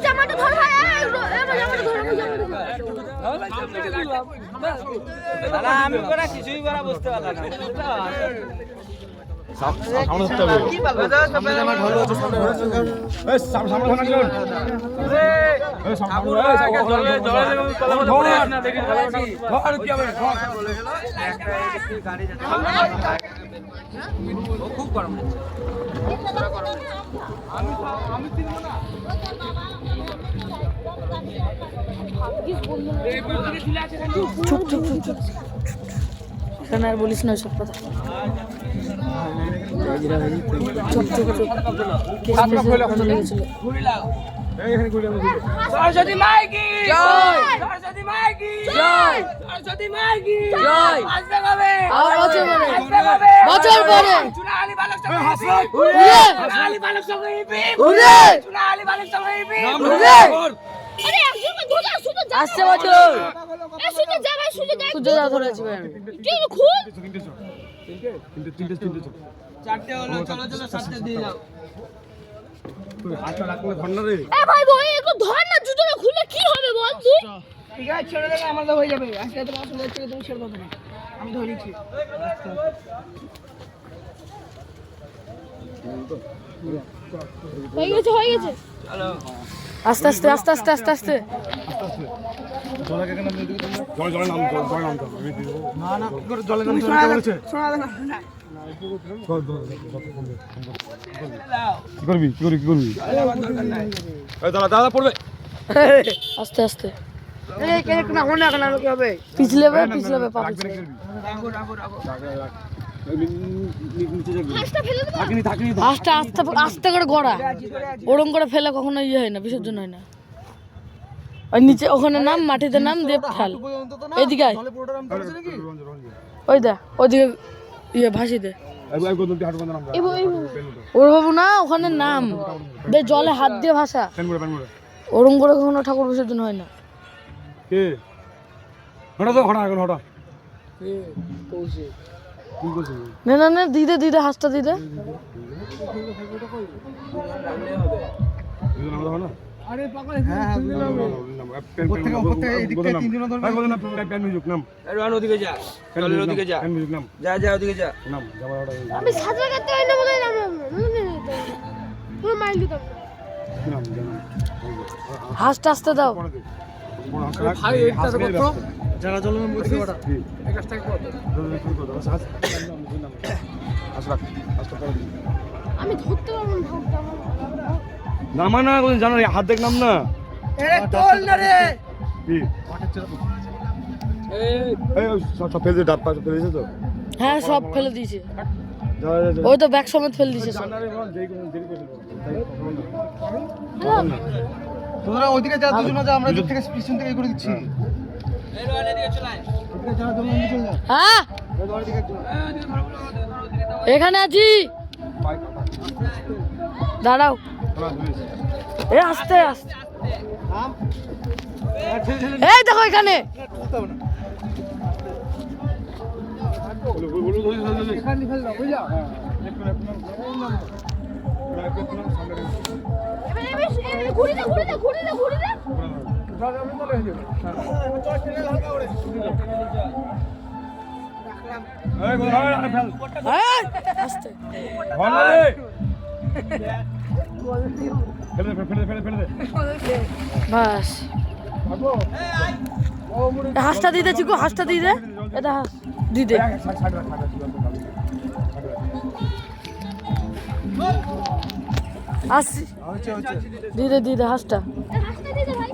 জামাটা ধর ভাই, জামাটা ধর। আমি করা কিছুই করা বুঝতে পারলাম না। সামনে ধরতে হবে। সামনে জামা ঢালো আছে সামনে। এই সামনে ধরা গেল। এই সামনে জলে তলা মধ্যে পড়ে আস না দেখি ধর কি হবে ধর গাড়ি যাচ্ছে। ও খুব গরম হচ্ছে। আমি চিনব না। চুপ চুপ চুপ চুপ কেন আর বলিস না সব কথা। চুপ চুপ চুপ সরস্বতী মাইকি জয়, সরস্বতী মাইকি জয়, সরস্বতী মাইকি জয়। আসবে কবে? বছর পরে, আসবে কবে? বছর পরে। চুনাহালি বালক সঙ্গে চুনাহালি বালক সঙ্গে চুনাহালি বালক সঙ্গে আরে একজন ধরে শুধু যা আসছে বছর এ শুধু যা ভাই, শুধু দেখ সূর্য দা ধরেছি ভাই আমি। কি খুল তিনটে চারটে হলো, চলো চলো সাতটা দিয়ে দাও। হাতটা রাখলে ধর না রে। এ ভাই ভাই একটু ধর না, জুতোটা খুলে কি হবে বল তুই? ঠিক আছে ছেড়ে দেবে, আমার তো হয়ে যাবে। আজকে তোমার সঙ্গে থেকে তুমি ছেড়ে দেবে না, আমি ধরে নিচ্ছি। হয়ে গেছে হয়ে গেছে। চলো আস্তে আস্তে আস্তে আস্তে আস্তে আস্তে জলে কেন নাম দিতে জলে জলে নাম জলে নাম আমি দিব না না কি করে জলে নাম বলেছে শোনা দেবে না। কি করবি দরকার নাই। এই দাদা দাদা পড়বে আস্তে আস্তে এই কে না হন না কেন কি হবে? পিছলে পা রাখবি পিছলে। রাখো রাখো রাখো। নিচে যাবি হাঁসটা ফেলে দেবো। থাকনি আস্তে আস্তে আস্তে করে গড়া, ওরম করে ফেলে কখনো ইয়ে হয় না, বিসর্জন হয় না। ওই নিচে ওখানে নাম, মাটিতে নাম দিয়ে ফেল। এদিকে আয়, ওই দা ওদিকে ইয়ে ভাসি দে। এই গোদমটি হাট বন্ধ নাম দাও ওর বাবু না, ওখানে নাম দে, জলে হাত দিয়ে ভাসা। পেন করে ওরম করে কখনো ঠাকুর বিসর্জন হয় না। কে হঠাৎ তো হঠাৎ এখন হঠাৎ কি করছিস না না না, দিদে হাঁসটা দিদে। দুজন আমরা না আরে পাগল, হ্যাঁ পেন মিউজিক নাম রোহান ওদিকে যা, জলের ওদিকে যা, পেন মিউজিক নাম যা যা ওদিকে যা। নাম যাবার আমি সাজা করতে হয় না বলে নাম পুরো মাইল দিতাম। নাম হাঁসটা আসতে দাও। ভাই এইটা তো কত যারা জলে নাম বলতে ওটা এই কাজটা কর। আমি ধরতে পারবো না ঠাকুরটা। নামা না জানো হাত দেখ নাম না আরে তোল না রে। কি এই সব ফেলে ডাব পাশে ফেলেছে তো হ্যাঁ সব ফেলে দিয়েছে, যা যা যা ওই তো ব্যাগ সমেত ফেলে দিয়েছে সব। তোমরা ওইদিকে যা দুজনে যা আমরা দিক থেকে পিছন থেকে করে দিচ্ছি এই রোহান এদিকে চলে আয়। ওইদিকে যা দুজন চলে যা হ্যাঁ ওইদিকে এখানে আছি, দাঁড়াও। এ আস্তে আস্তে, এই দেখো এখানে। এখানে ফেল দাও বুঝা এবারে ঘুরে দে ঘুরে দে। এই, আস্তে। বাস হাঁসটা দিতে চিকু, হাঁসটা দিয়ে দে, এটা হাঁস দিদে। আসছি দিদে হাঁসটা। হাসতে দিতে ভাই।